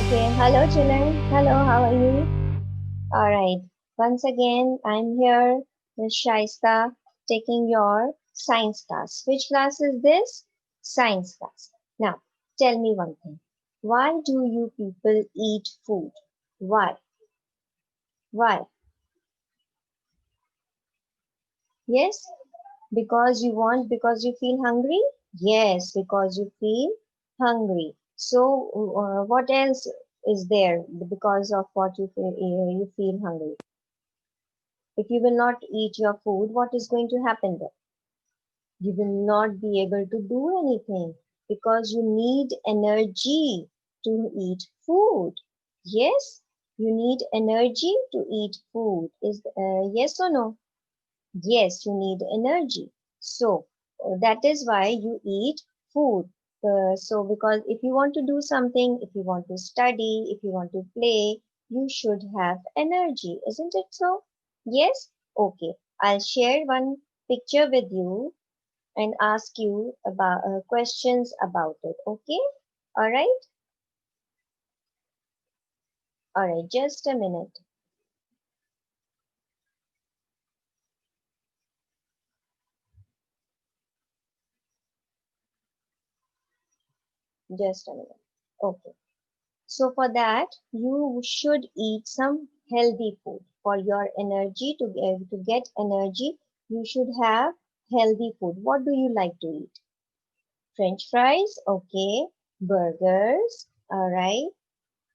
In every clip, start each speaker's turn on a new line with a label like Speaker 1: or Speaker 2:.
Speaker 1: Okay, hello children. Hello, how are you? All right. Once again, I'm here with Shaista taking your science class. Which class is this? Science class. Now, tell me one thing. Why do you people eat food? Why? Why? Yes? Because you feel hungry? Yes, because you feel hungry. So, what else is there because of what you feel hungry? If you will not eat your food, what is going to happen then? You will not be able to do anything because you need energy to eat food. Yes, you need energy to eat food. Is yes or no? Yes, you need energy. So that is why you eat food. So because if you want to do something, if you want to study, if you want to play, you should have energy, isn't it so? Yes? Okay. I'll share one picture with you and ask you about questions about it. Okay? All right? All right. Just a minute. Just a minute. Okay. So for that, you should eat some healthy food. For your energy to get energy, you should have healthy food. What do you like to eat? French fries, okay. Burgers, all right.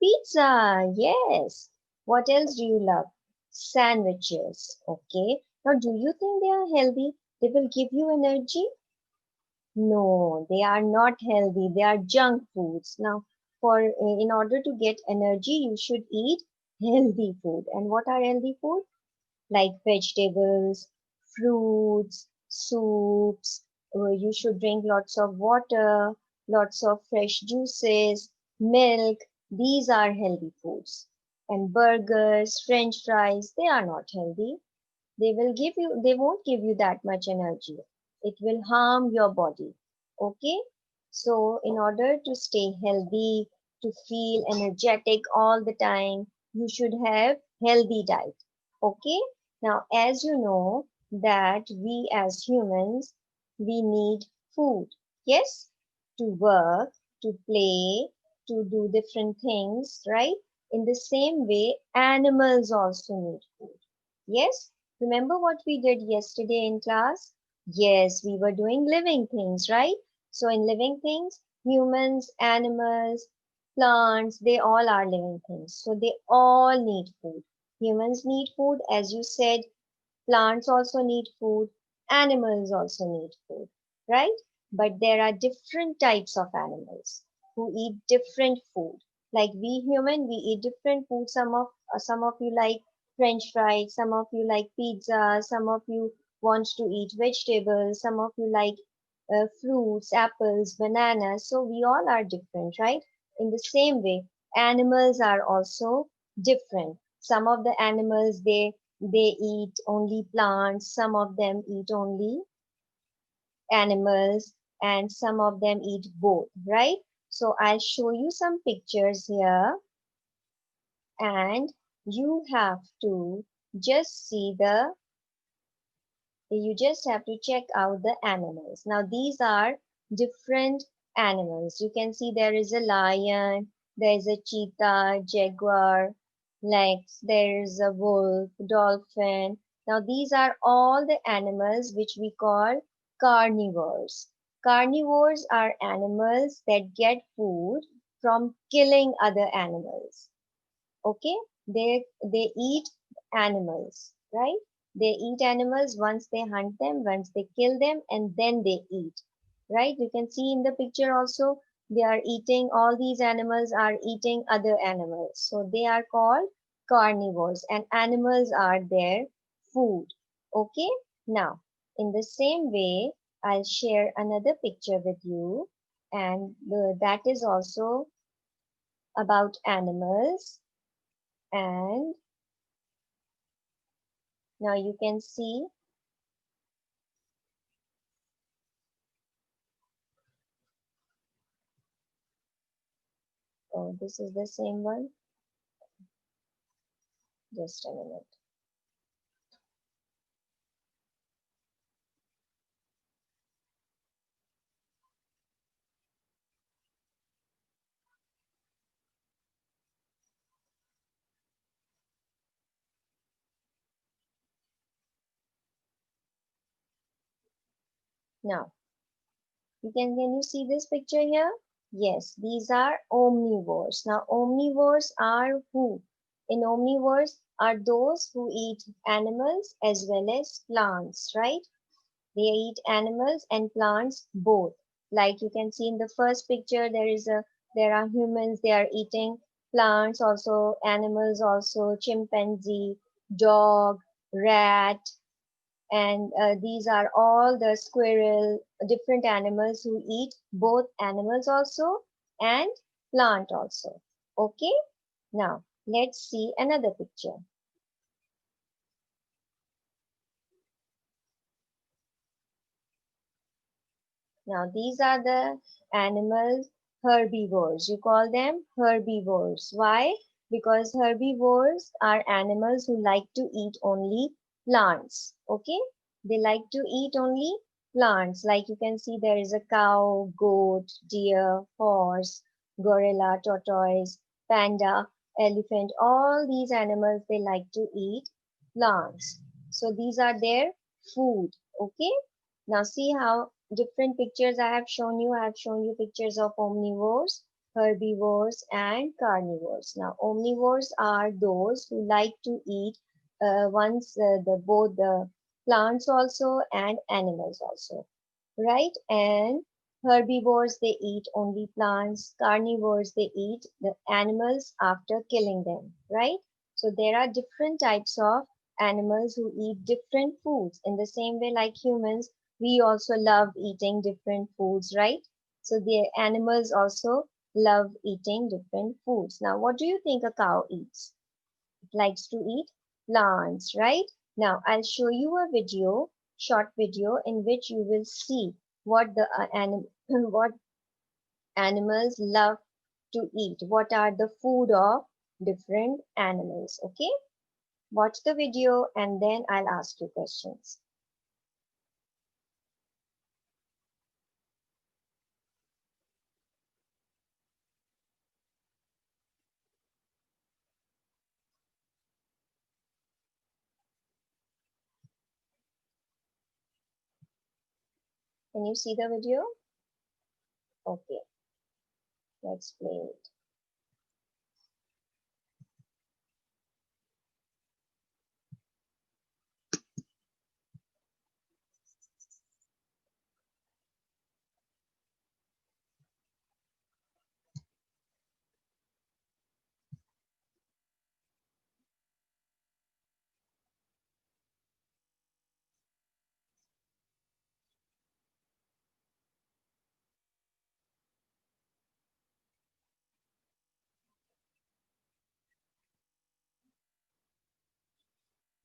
Speaker 1: Pizza, yes. What else do you love? Sandwiches, okay. Now, do you think they are healthy? They will give you energy? No, they are not healthy. They are junk foods. Now, for in order to get energy, you should eat healthy food. And what are healthy food? Like vegetables, fruits, soups. You should drink lots of water, lots of fresh juices, milk. These are healthy foods. And burgers, French fries, they are not healthy. They won't give you that much energy. It will harm your body. Okay? So, in order to stay healthy, to feel energetic all the time, you should have healthy diet. Okay? Now, as you know that we as humans, we need food. Yes? To work, to play, to do different things, right? In the same way, animals also need food. Yes? Remember what we did yesterday in class? Yes, we were doing living things, right? So in living things, humans, animals, plants, they all are living things. So they all need food. Humans need food, as you said. Plants also need food. Animals also need food, right? But there are different types of animals who eat different food. Like we human, we eat different food. Some of you like French fries, some of you like pizza, some of you want to eat vegetables, some of you like fruits, apples, bananas. So we all are different, right? In the same way, animals are also different. Some of the animals they eat only plants, some of them eat only animals, and some of them eat both, right? So I'll show you some pictures here, and you have to just see the you just have to check out the animals. Now these are different animals. You can see there is a lion, there is a cheetah, jaguar, there is a wolf, dolphin. Now these are all the animals which we call carnivores. Carnivores are animals that get food from killing other animals. Okay, they eat animals, right? They eat animals. Once they hunt them, once they kill them, and then they eat, right? You can see in the picture also, they are eating, all these animals are eating other animals, so they are called carnivores, and animals are their food. Okay, now in the same way, I'll share another picture with you, and that is also about animals. And now you can see, Oh, this is the same one. Just a minute. Now, can you see this picture here? Yes, these are omnivores. Now, omnivores are who? In omnivores are those who eat animals as well as plants, right? They eat animals and plants both. Like you can see in the first picture, there are humans, they are eating plants, also animals, also chimpanzee, dog, rat, and these are all the squirrel, different animals who eat both animals also and plant also. Okay, now let's see another picture. Now these are the animals, herbivores. You call them herbivores. Why? Because herbivores are animals who like to eat only plants. Okay? They like to eat only plants. Like you can see there is a cow, goat, deer, horse, gorilla, tortoise, panda, elephant. All these animals they like to eat plants. So these are their food. Okay? Now see how different pictures I have shown you. I have shown you pictures of omnivores, herbivores, and carnivores. Now, omnivores are those who like to eat both the plants also and animals also, right? And herbivores they eat only plants. Carnivores they eat the animals after killing them, right? So there are different types of animals who eat different foods. In the same way, like humans, we also love eating different foods, right? So the animals also love eating different foods. Now, what do you think a cow eats? It likes to eat plants, right? Now, I'll show you a video, short video, in which you will see what the what animals love to eat. What are the food of different animals? Okay, watch the video and then I'll ask you questions. Can you see the video? Okay, let's play it.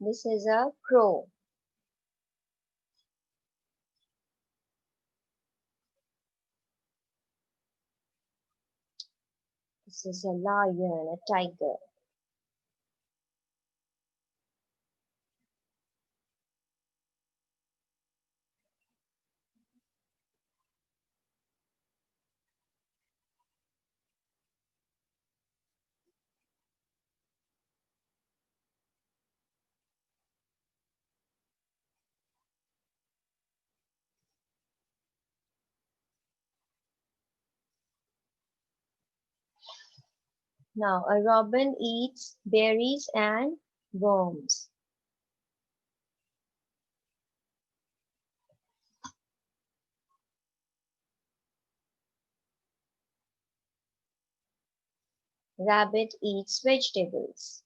Speaker 1: This is a crow. This is a lion, a tiger. Now, a robin eats berries and worms. Rabbit eats vegetables.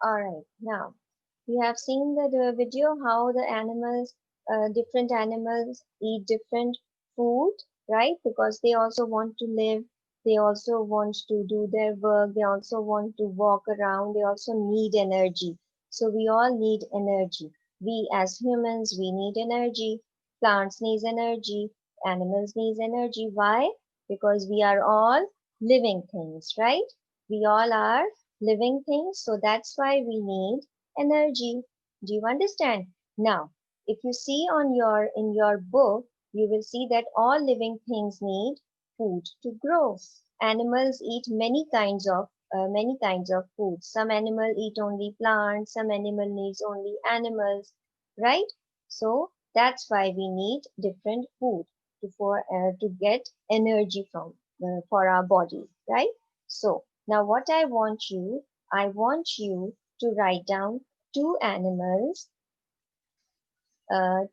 Speaker 1: Alright, now we have seen the video how the animals, different animals eat different food, right? Because they also want to live, they also want to do their work, they also want to walk around, they also need energy. So we all need energy. We as humans, we need energy. Plants need energy. Animals need energy. Why? Because we are all living things, right? We all are living things, so that's why we need energy. Do you understand? Now, if you see on your in your book, you will see that all living things need food to grow. Animals eat many kinds of food. Some animal eat only plants, some animal needs only animals, right? So that's why we need different food to get energy from for our body, right? So now what I want you to write down two animals,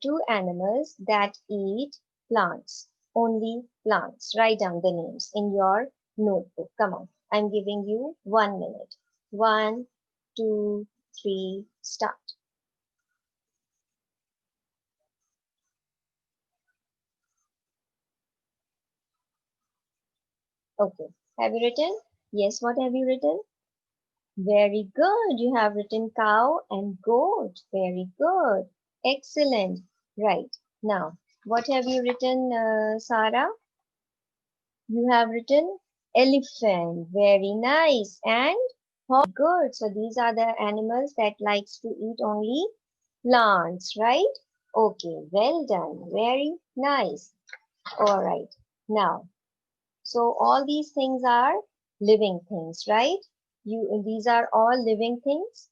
Speaker 1: two animals that eat plants, only plants. Write down the names in your notebook. Come on, I'm giving you 1 minute. One, two, three, start. Okay, have you written? Yes, what have you written? Very good. You have written cow and goat. Very good. Excellent. Right. Now, what have you written, Sarah? You have written elephant. Very nice. And horse. Good. So these are the animals that likes to eat only plants, right? Okay. Well done. Very nice. All right. Now, so all these things are living things, right? These are all living things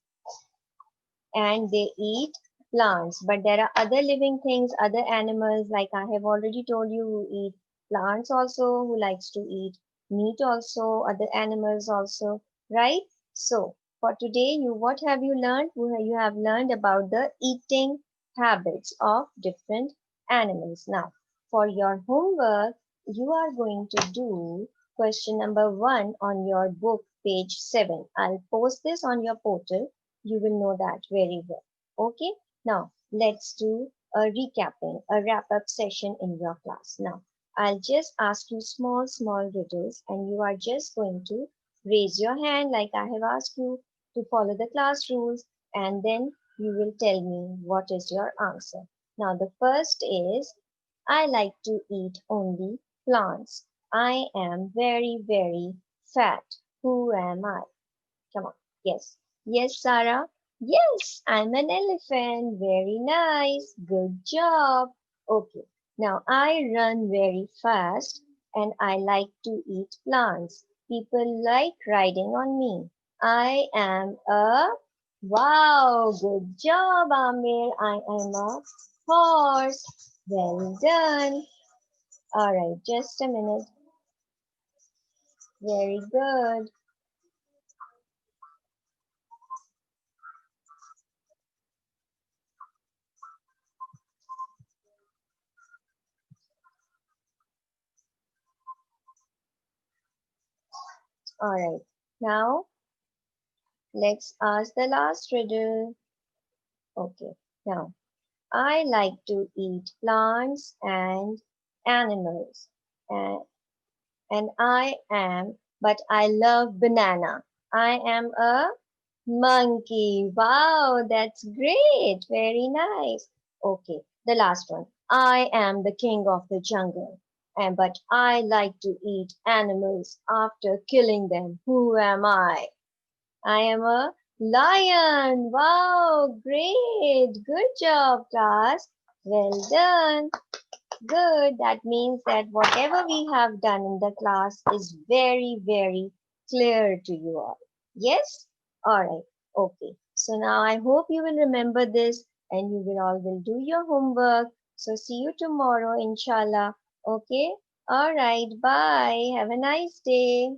Speaker 1: and they eat plants. But there are other living things, other animals, like I have already told you, who eat plants also, who likes to eat meat also, other animals also, right? So for today, what have you learned? You have learned about the eating habits of different animals. Now, for your homework, you are going to do question number 1 on your book, page 7. I'll post this on your portal, you will know that very well. Okay, now let's do a recapping, a wrap up session in your class. Now, I'll just ask you small riddles and you are just going to raise your hand like I have asked you to follow the class rules and then you will tell me what is your answer. Now, the first is I like to eat only plants. I am very fat. Who am I? Come on. Yes. Yes, Sarah. Yes, I'm an elephant. Very nice. Good job. Okay. Now I run very fast and I like to eat plants. People like riding on me. I am a wow. Good job, Amir. I am a horse. Well done. All right. Just a minute. Very good. All right. Now let's ask the last riddle. Okay, now I like to eat plants and animals, and, and but I love banana. I am a monkey. Wow, that's great. Very nice. Okay, the last one. I am the king of the jungle, and but I like to eat animals after killing them. Who am I? I am a lion. Wow, great. Good job, class. Well done. Good. That means that whatever we have done in the class is very clear to you all. Yes? All right. Okay. So now I hope you will remember this and you will do your homework. So see you tomorrow, inshallah. Okay? All right. Bye. Have a nice day.